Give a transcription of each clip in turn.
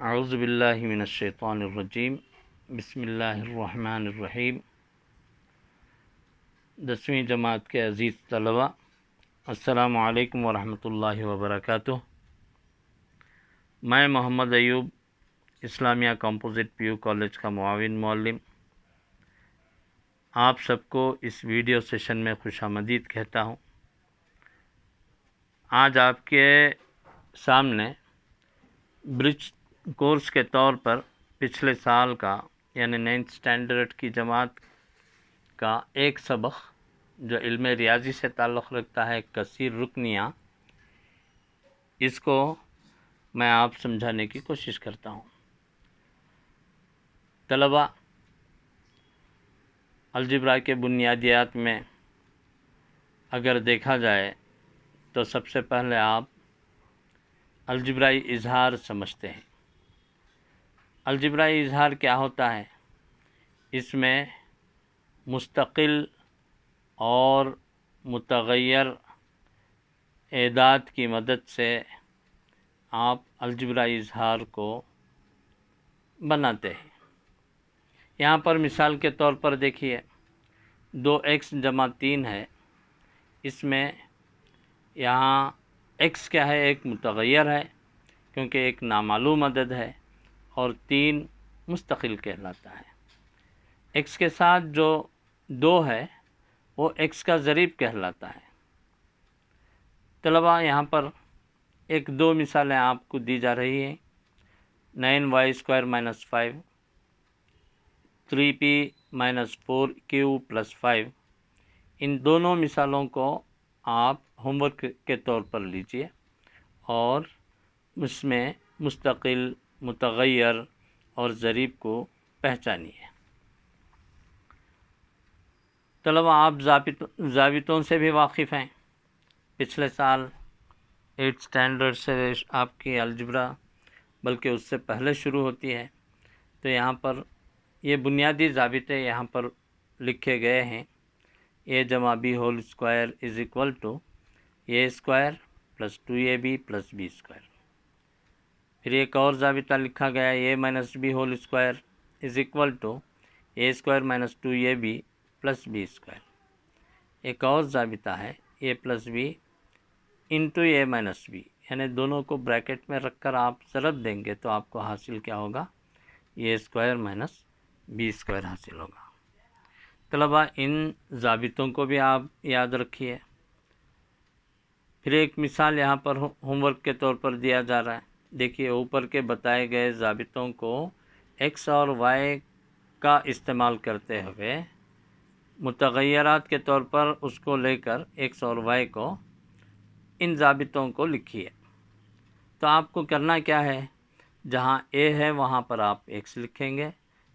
اعوذ باللہ من الشیطان الرجیم بسم اللہ الرحمن الرحیم۔ 10ویں جماعت کے عزیز طلباء، السلام علیکم ورحمۃ اللہ وبرکاتہ۔ میں محمد ایوب، اسلامیہ کمپوزٹ پی یو کالج کا معاون معلم، آپ سب کو اس ویڈیو سیشن میں خوش آمدید کہتا ہوں۔ آج آپ کے سامنے برج کورس کے طور پر پچھلے سال کا یعنی 9th اسٹینڈرڈ کی جماعت کا ایک سبق جو علم ریاضی سے تعلق رکھتا ہے، کثیر رکنیہ، اس کو میں آپ سمجھانے کی کوشش کرتا ہوں۔ طلباء، الجبرا کے بنیادیات میں اگر دیکھا جائے تو سب سے پہلے آپ الجبرائی اظہار سمجھتے ہیں۔ الجبرائی اظہار کیا ہوتا ہے؟ اس میں مستقل اور متغیر اعداد کی مدد سے آپ الجبرائی اظہار کو بناتے ہیں۔ یہاں پر مثال کے طور پر دیکھیے، 2x جمع 3 ہے۔ اس میں یہاں x کیا ہے؟ ایک متغیر ہے کیونکہ ایک نامعلوم عدد ہے، اور 3 مستقل کہلاتا ہے۔ x کے ساتھ جو 2 ہے وہ x کا ضریب کہلاتا ہے۔ طلباء، یہاں پر ایک دو مثالیں آپ کو دی جا رہی ہیں، 9y² - 5، 3p - 4q + 5۔ ان دونوں مثالوں کو آپ ہوم ورک کے طور پر لیجئے اور اس میں مستقل، متغیر اور ضریب کو پہچانیے۔ طلباء، آپ ضابطوں سے بھی واقف ہیں۔ پچھلے سال 8th اسٹینڈرڈ سے آپ کی الجبرا بلکہ اس سے پہلے شروع ہوتی ہے، تو یہاں پر یہ بنیادی ضابطے یہاں پر لکھے گئے ہیں۔ a جمع b whole square is equal to a square plus 2ab plus b square. پھر ایک اور ضابطہ لکھا گیا a minus b whole square is equal to a square minus 2ab plus b square. ایک اور ضابطہ ہے a plus b into a minus b، یعنی دونوں کو بریکٹ میں رکھ کر آپ ضرب دیں گے تو آپ کو حاصل کیا ہوگا؟ a square minus b square حاصل ہوگا۔ طلباء، ان ضابطوں کو بھی آپ یاد رکھیے۔ پھر ایک مثال یہاں پر ہوم ورک کے طور پر دیا جا رہا ہے۔ دیکھیے، اوپر کے بتائے گئے ضابطوں کو x اور y کا استعمال کرتے ہوئے متغیرات کے طور پر اس کو لے کر x اور y کو، ان ضابطوں کو لکھیے۔ تو آپ کو کرنا کیا ہے؟ جہاں a ہے وہاں پر آپ x لکھیں گے،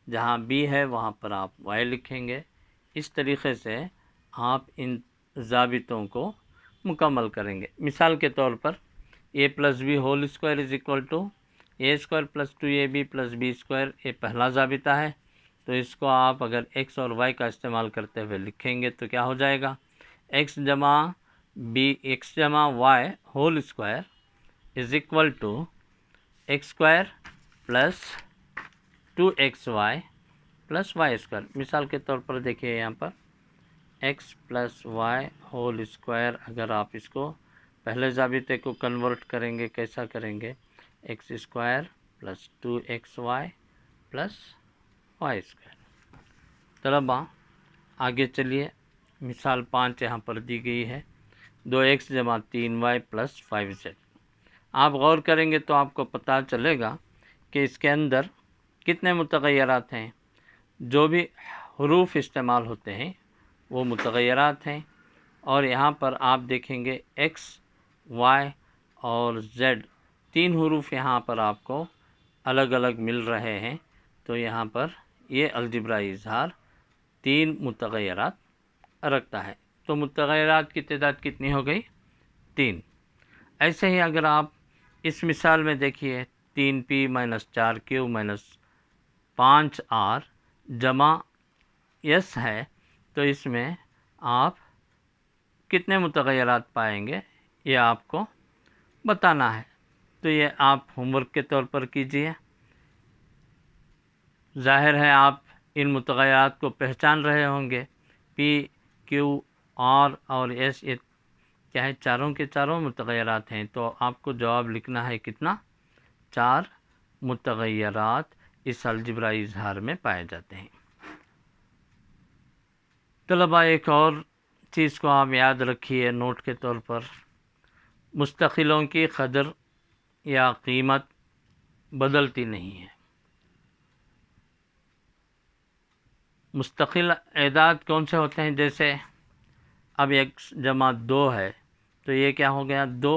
جہاں b ہے وہاں پر آپ y لکھیں گے۔ اس طریقے سے آپ ان ضابطوں کو مکمل کریں گے۔ مثال کے طور پر a plus b whole square is equal to a square plus 2ab plus b square, یہ پہلا ضابطہ ہے، تو اس کو آپ اگر x اور y کا استعمال کرتے ہوئے لکھیں گے تو کیا ہو جائے گا؟ x جمع y whole square is equal to x square plus 2xy plus y square. مثال کے طور پر دیکھیے، یہاں پر x plus y whole square, اگر آپ اس کو پہلے ضابطے کو کنورٹ کریں گے، کیسا کریں گے؟ x square plus 2xy plus y square. طلباء، آگے چلیے، مثال 5 یہاں پر دی گئی ہے، 2x جمع 3y پلس 5z۔ آپ غور کریں گے تو آپ کو پتہ چلے گا کہ اس کے اندر کتنے متغیرات ہیں۔ جو بھی حروف استعمال ہوتے ہیں وہ متغیرات ہیں، اور یہاں پر آپ دیکھیں گے x، y اور z، 3 حروف یہاں پر آپ کو الگ الگ مل رہے ہیں، تو یہاں پر یہ الجبرائی اظہار 3 متغیرات رکھتا ہے۔ تو متغیرات کی تعداد کتنی ہو گئی؟ 3۔ ایسے ہی اگر آپ اس مثال میں دیکھیے، 3p - 4q - 5r جمع s ہے، تو اس میں آپ کتنے متغیرات پائیں گے یہ آپ کو بتانا ہے۔ تو یہ آپ ہوم ورک کے طور پر کیجئے۔ ظاہر ہے آپ ان متغیرات کو پہچان رہے ہوں گے. پی کیو آر اور ایس یہ کیا ہے؟ چاروں کے چاروں متغیرات ہیں. تو آپ کو جواب لکھنا ہے کتنا؟ 4 متغیرات اس الجبرائی اظہار میں پائے جاتے ہیں. طلباء ایک اور چیز کو آپ یاد رکھیے نوٹ کے طور پر، مستقلوں کی قدر یا قیمت بدلتی نہیں ہے. مستقل اعداد کون سے ہوتے ہیں؟ جیسے اب 1+2 ہے تو یہ کیا ہو گیا؟ 2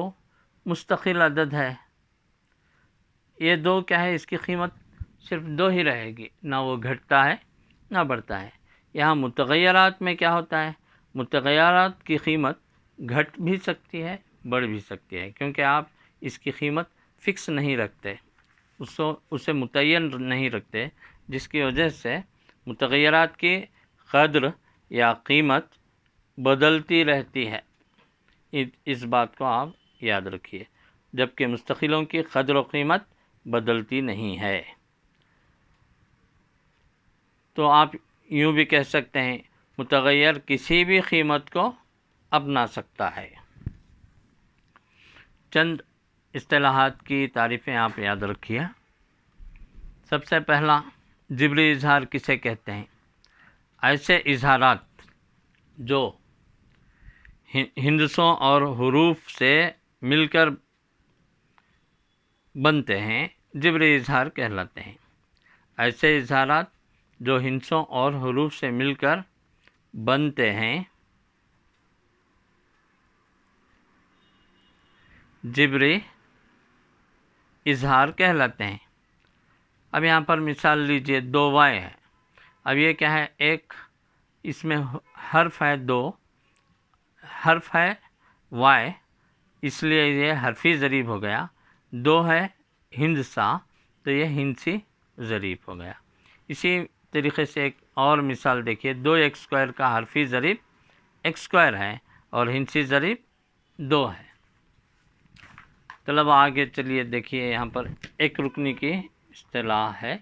مستقل عدد ہے. یہ 2 کیا ہے؟ اس کی قیمت صرف 2 ہی رہے گی، نہ وہ گھٹتا ہے نہ بڑھتا ہے. یہاں متغیرات میں کیا ہوتا ہے؟ متغیرات کی قیمت گھٹ بھی سکتی ہے بڑھ بھی سکتی ہے، کیونکہ آپ اس کی قیمت فکس نہیں رکھتے، اسے متعین نہیں رکھتے، جس کی وجہ سے متغیرات کی قدر یا قیمت بدلتی رہتی ہے. اس بات کو آپ یاد رکھیے، جبکہ مستقلوں کی قدر و قیمت بدلتی نہیں ہے. تو آپ یوں بھی کہہ سکتے ہیں متغیر کسی بھی قیمت کو اپنا سکتا ہے. چند اصطلاحات کی تعریفیں آپ یاد رکھیے. سب سے پہلا، جبری اظہار کسے کہتے ہیں؟ ایسے اظہارات جو ہندسوں اور حروف سے مل کر بنتے ہیں جبری اظہار کہلاتے ہیں. ایسے اظہارات جو ہندسوں اور حروف سے مل کر بنتے ہیں جبری اظہار کہلاتے ہیں. اب یہاں پر مثال لیجئے 2y ہے. اب یہ کیا ہے؟ ایک اس میں حرف ہے، 2 حرف ہے y، اس لیے یہ حرفی ضریب ہو گیا. 2 ہے ہندسہ تو یہ ہندسی ضریب ہو گیا. اسی طریقے سے ایک اور مثال دیکھیے، 2x² کا حرفی ضریب x² ہے اور ہندسی ضریب 2 ہے. طلباء آگے چلیے دیکھیے، یہاں پر ایک رکنی کی اصطلاح ہے،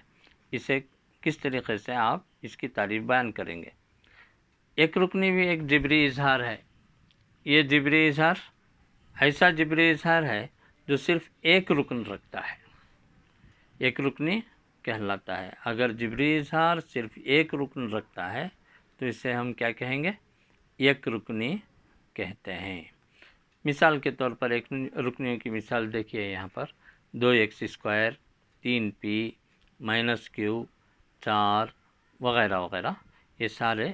اسے کس طریقے سے آپ اس کی تعریف بیان کریں گے. ایک رکنی بھی ایک جبری اظہار ہے. یہ جبری اظہار ایسا جبری اظہار ہے جو صرف ایک رکن رکھتا ہے، ایک رکنی کہلاتا ہے. اگر جبری اظہار صرف ایک رکن رکھتا ہے تو اسے ہم کیا کہیں گے؟ یک رکنی کہتے ہیں. مثال کے طور پر ایک رکنیوں کی مثال دیکھیے یہاں پر، 2x²، 3p، -q، 4 وغیرہ وغیرہ، یہ سارے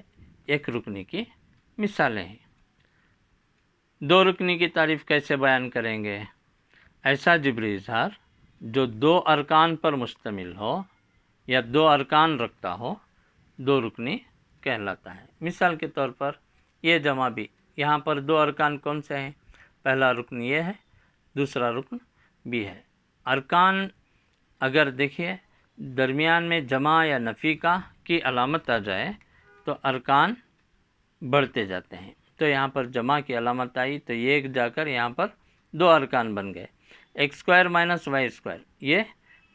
ایک رکنی کی مثالیں ہیں. 2 رکنی کی تعریف کیسے بیان کریں گے؟ ایسا جبری اظہار جو 2 ارکان پر مشتمل ہو یا 2 ارکان رکھتا ہو 2 رکنی کہلاتا ہے. مثال کے طور پر یہ جمع بھی، یہاں پر 2 ارکان کون سے ہیں؟ پہلا رکن یہ ہے، دوسرا رکن بھی ہے. ارکان اگر دیکھیے درمیان میں جمع یا نفی کی علامت آ جائے تو ارکان بڑھتے جاتے ہیں. تو یہاں پر جمع کی علامت آئی تو یہ جا کر یہاں پر 2 ارکان بن گئے. x² - y²، یہ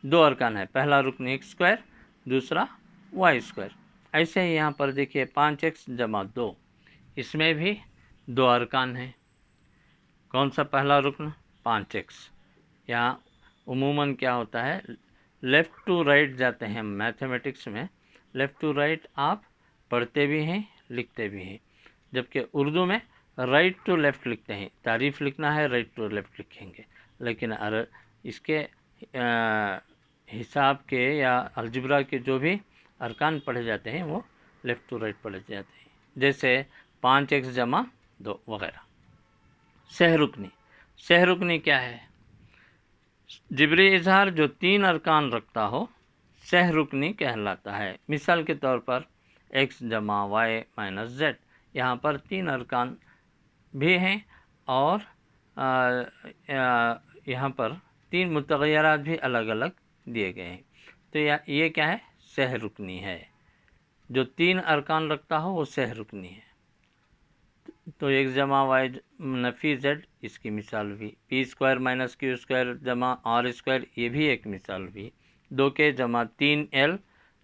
2 ارکان ہے، پہلا رکن x²، دوسرا y². ایسے ہی یہاں پر دیکھیے 5x - 2، اس میں بھی 2 ارکان ہیں. کون سا پہلا رکن؟ 5x. یہاں عموماً کیا ہوتا ہے، لیفٹ ٹو رائٹ جاتے ہیں میتھمیٹکس میں. لیفٹ ٹو رائٹ آپ پڑھتے بھی ہیں لکھتے بھی ہیں، جبکہ اردو میں رائٹ ٹو لیفٹ لکھتے ہیں. تعریف لکھنا ہے رائٹ ٹو لیفٹ لکھیں گے، لیکن اس کے حساب کے یا الجبرا کے جو بھی ارکان پڑھے جاتے ہیں وہ لیفٹ ٹو رائٹ پڑھے جاتے ہیں، جیسے 5x - 2 وغیرہ. سہ رکنی، سہ رکنی کیا ہے؟ جبری اظہار جو 3 ارکان رکھتا ہو سہ رکنی کہلاتا ہے. مثال کے طور پر x - y - z، یہاں پر 3 ارکان بھی ہیں اور یہاں پر 3 متغیرات بھی الگ الگ دیے گئے ہیں. تو یہ کیا ہے؟ سہ رکنی ہے. جو 3 ارکان رکھتا ہو وہ سہ رکنی ہے. تو x - y نفی z، اس کی مثال بھی. p² - q² - r²، یہ بھی ایک مثال بھی. 2k - 3l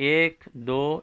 1, 2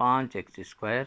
5x²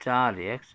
4x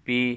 p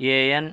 AN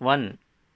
1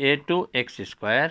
A2 x²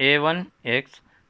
A1 x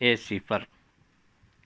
A0।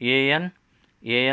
AN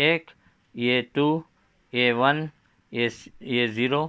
1, A2, A1, A0,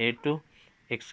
A2, x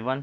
A1।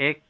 1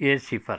A0।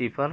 0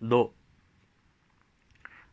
2।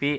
P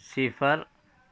0,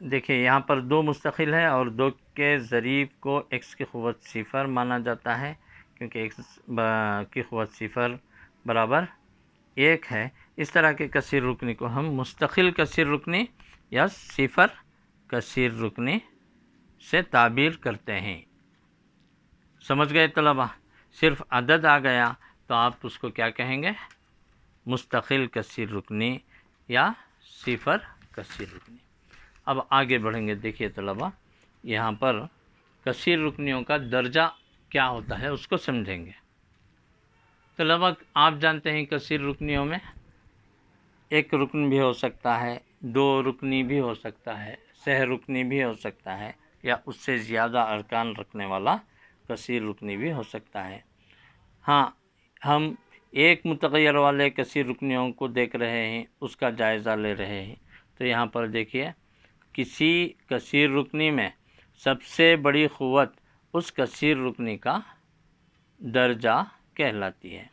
دیکھیے یہاں پر دو مستقل ہے اور دو کے ضریب کو ایکس کی قوت صفر مانا جاتا ہے، کیونکہ ایکس کی قوت صفر برابر 1 ہے۔ اس طرح کے کثیر رکنی کو ہم مستقل کثیر رکنی یا صفر کثیر رکنی سے تعبیر کرتے ہیں۔ سمجھ گئے طلبہ؟ صرف عدد آ گیا تو آپ اس کو کیا کہیں گے؟ مستقل کثیر رکنی یا صفر کثیر رکنی۔ اب آگے بڑھیں گے۔ دیکھیے طلبہ، یہاں پر کثیر رکنیوں کا درجہ کیا ہوتا ہے اس کو سمجھیں گے۔ طلبہ آپ جانتے ہیں کثیر رکنیوں میں ایک رکن بھی ہو سکتا ہے، دو رکنی بھی ہو سکتا ہے، سہ رکنی بھی ہو سکتا ہے، یا اس سے زیادہ ارکان رکھنے والا کثیر رکنی بھی ہو سکتا ہے۔ ہاں، ہم ایک متغیر والے کثیر رکنیوں کو دیکھ رہے ہیں، اس کا جائزہ لے رہے ہیں۔ تو یہاں پر دیکھیے، کسی کثیر رکنی میں سب سے بڑی قوت اس کثیر رکنی کا درجہ کہلاتی ہے۔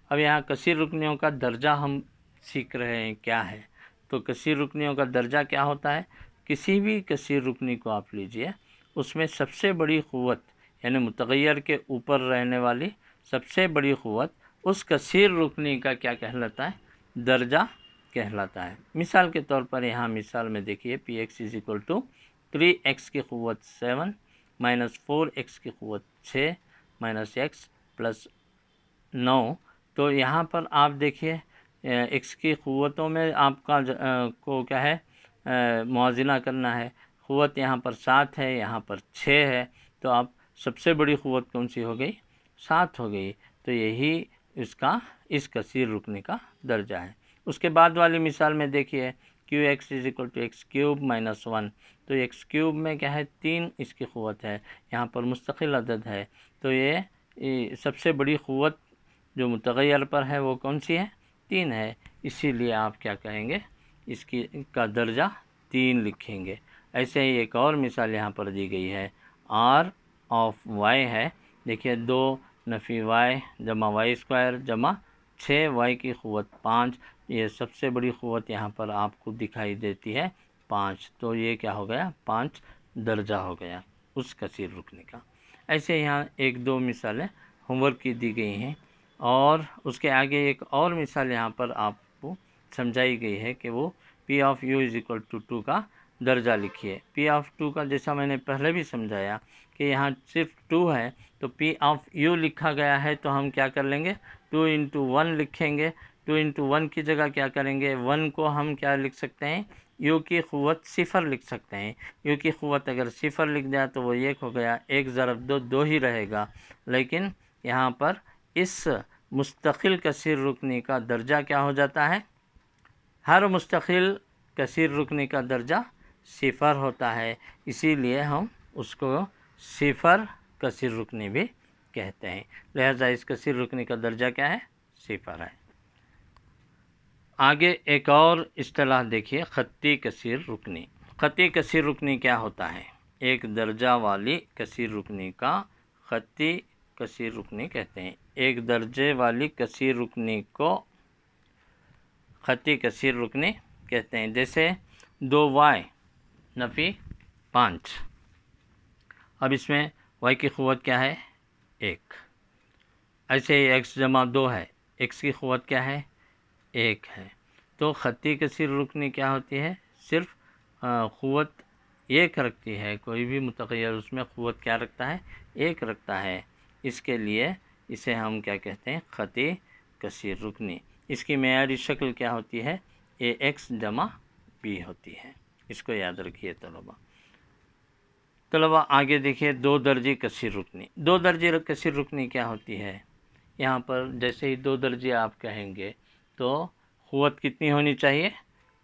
اب یہاں کثیر رکنیوں کا درجہ ہم سیکھ رہے ہیں کیا ہے۔ تو کثیر رکنیوں کا درجہ کیا ہوتا ہے؟ کسی بھی کثیر رکنی کو آپ لیجئے، اس میں سب سے بڑی قوت یعنی متغیر کے اوپر رہنے والی سب سے بڑی قوت اس کثیر رکنی کا کیا کہلاتا ہے؟ درجہ کہلاتا ہے۔ مثال کے طور پر یہاں مثال میں دیکھیے px = 3x کی قوت 7 -4x کی قوت 6 -x + 9۔ تو یہاں پر آپ دیکھیے x کی قوتوں میں آپ کا کو کیا ہے موازنہ کرنا ہے۔ قوت یہاں پر 7 ہے، یہاں پر 6 ہے، تو آپ سب سے بڑی قوت کون سی ہو گئی؟ 7 ہو گئی۔ تو یہی اس کثیر رکنی کا درجہ ہے۔ اس کے بعد والی مثال میں دیکھیے qx = x³ - 1۔ تو x³ میں کیا ہے؟ 3 اس کی قوت ہے، یہاں پر مستقل عدد ہے، تو یہ سب سے بڑی قوت جو متغیر پر ہے وہ کون سی ہے؟ 3 ہے، اسی لیے آپ کیا کہیں گے؟ اس کا درجہ 3 لکھیں گے۔ ایسے ہی ایک اور مثال یہاں پر دی گئی ہے، r(y) ہے۔ دیکھیے 2 - y جمع y² جمع 6y کی قوت 5، یہ سب سے بڑی قوت یہاں پر آپ کو دکھائی دیتی ہے 5، تو یہ کیا ہو گیا؟ 5 درجہ ہو گیا اس کثیر رکنی کا۔ ایسے یہاں ایک دو مثالیں ہوم ورک کی دی گئی ہیں، اور اس کے آگے ایک اور مثال یہاں پر آپ کو سمجھائی گئی ہے کہ وہ P(u) = 2 کا درجہ لکھیے۔ P(2) کا جیسا میں نے پہلے بھی سمجھایا کہ یہاں صرف 2 ہے، تو P(u) لکھا گیا ہے تو ہم کیا کر لیں گے؟ 2 × 1 لکھیں گے۔ 2 × 1 کی جگہ کیا کریں گے؟ 1 کو ہم کیا لکھ سکتے ہیں؟ u کی قوت 0 لکھ سکتے ہیں۔ u کی قوت اگر 0 لکھ دیا تو وہ 1 ہو گیا، 1 ضرب 2 2 ہی رہے گا، لیکن یہاں پر اس مستقل کثیر رکنی کا درجہ کیا ہو جاتا ہے؟ ہر مستقل کثیر رکنی کا درجہ 0 ہوتا ہے، اسی لیے ہم اس کو صفر کثیر رکنی بھی کہتے ہیں۔ لہذا اس کثیر رکنی کا درجہ کیا ہے؟ 0 ہے۔ آگے ایک اور اصطلاح دیکھیے، خطی کثیر رکنی۔ خطی کثیر رکنی کیا ہوتا ہے؟ ایک درجہ والی کثیر رکنی کا خطی کثیر رکنی کہتے ہیں۔ ایک درجے والی کثیر رکنی کو خطی کثیر رکنی کہتے ہیں۔ جیسے 2y - 5، اب اس میں y کی قوت کیا ہے؟ 1۔ ایسے ہی x جمع 2 ہے، x کی قوت کیا ہے؟ 1 ہے۔ تو خطی کثیر رکنی کیا ہوتی ہے؟ صرف قوت 1 رکھتی ہے، کوئی بھی متغیر اس میں قوت کیا رکھتا ہے؟ 1 رکھتا ہے، اس کے لیے اسے ہم کیا کہتے ہیں؟ خطی کثیر رکنی۔ اس کی معیاری شکل کیا ہوتی ہے؟ ax جمع b ہوتی ہے، اس کو یاد رکھیے طلبہ۔ آگے دیکھیے 2 درجی کثیر رکنی۔ 2 درجی کثیر رکنی کیا ہوتی ہے؟ یہاں پر جیسے ہی 2 درجے آپ کہیں گے تو قوت کتنی ہونی چاہیے؟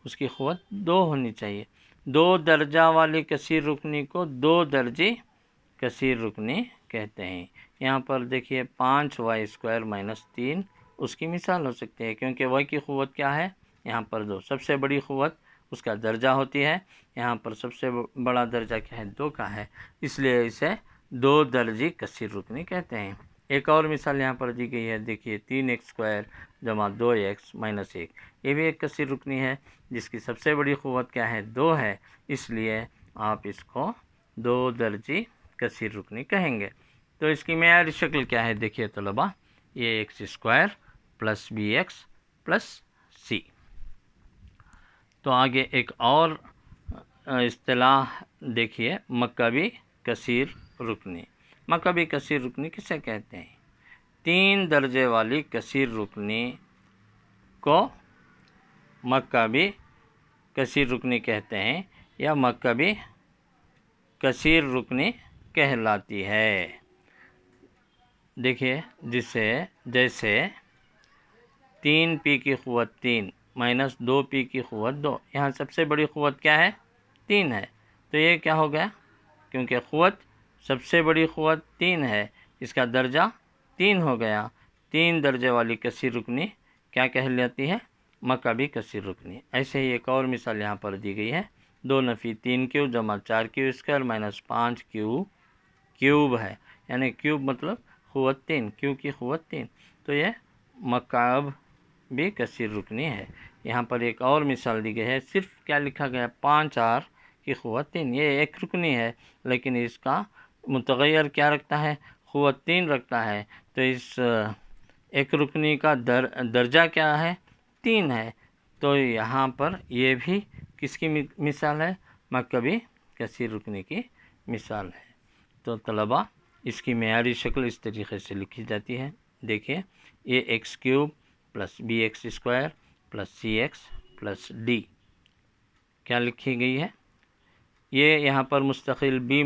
اس کی قوت 2 ہونی چاہیے۔ 2 درجہ والی کثیر رکنی کو 2 درجی کثیر رکنی کہتے ہیں۔ یہاں پر دیکھیے 5y² - 3 اس کی مثال ہو سکتی ہے، کیونکہ y کی قوت کیا ہے؟ یہاں پر 2، سب سے بڑی قوت اس کا درجہ ہوتی ہے، یہاں پر سب سے بڑا درجہ کیا ہے؟ 2 کا ہے، اس لیے اسے 2 درجی کثیر رکنی کہتے ہیں۔ ایک اور مثال یہاں پر دی گئی ہے، دیکھیے 3x² جمع 2x مائنس 1، یہ بھی ایک کثیر رکنی ہے جس کی سب سے بڑی قوت کیا ہے؟ 2 ہے، اس لیے آپ اس کو 2 درجی کثیر رکنی کہیں گے۔ تو اس کی معیاری شکل کیا ہے؟ دیکھیے طلبہ، یہ x² plus bx plus c۔ تو آگے ایک اور اصطلاح دیکھیے، مکعبی کثیر رکنی۔ مکعبی کثیر رکنی کسے کہتے ہیں؟ 3 درجے والی کثیر رکنی کو مکعبی کثیر رکنی کہتے ہیں یا مکعبی کثیر رکنی کہلاتی ہے۔ دیکھیے جیسے 3p کی قوت 3 مائنس 2p کی قوت 2، یہاں سب سے بڑی قوت کیا ہے؟ 3 ہے، تو یہ کیا ہو گیا؟ کیونکہ قوت سب سے بڑی قوت 3 ہے، اس کا درجہ 3 ہو گیا۔ 3 درجے والی کثیر رکنی کیا کہلاتی ہے؟ مکعبی کثیر رکنی۔ ایسے ہی ایک اور مثال یہاں پر دی گئی ہے، 2 نفی 3q جمع 4q² مائنس 5q کیوب ہے، یعنی کیوب مطلب قوت 3، کیو کی قوت 3، تو یہ مکعبی کثیر رکنی ہے۔ یہاں پر ایک اور مثال دی گئی ہے، صرف کیا لکھا گیا؟ 5r کی قوت 3، یہ ایک رکنی ہے لیکن اس کا متغیر کیا رکھتا ہے؟ قوت 3 رکھتا ہے، تو اس ایک رکنی کا درجہ کیا ہے؟ 3 ہے، تو یہاں پر یہ بھی کس کی مثال ہے؟ مکعبی کثیر رکنی کی مثال ہے۔ تو طلبہ، اس کی معیاری شکل اس طریقے سے لکھی جاتی ہے، دیکھیے یہ x³ plus bx² plus cx plus d کیا لکھی گئی ہے؟ یہ یہاں پر مستقل b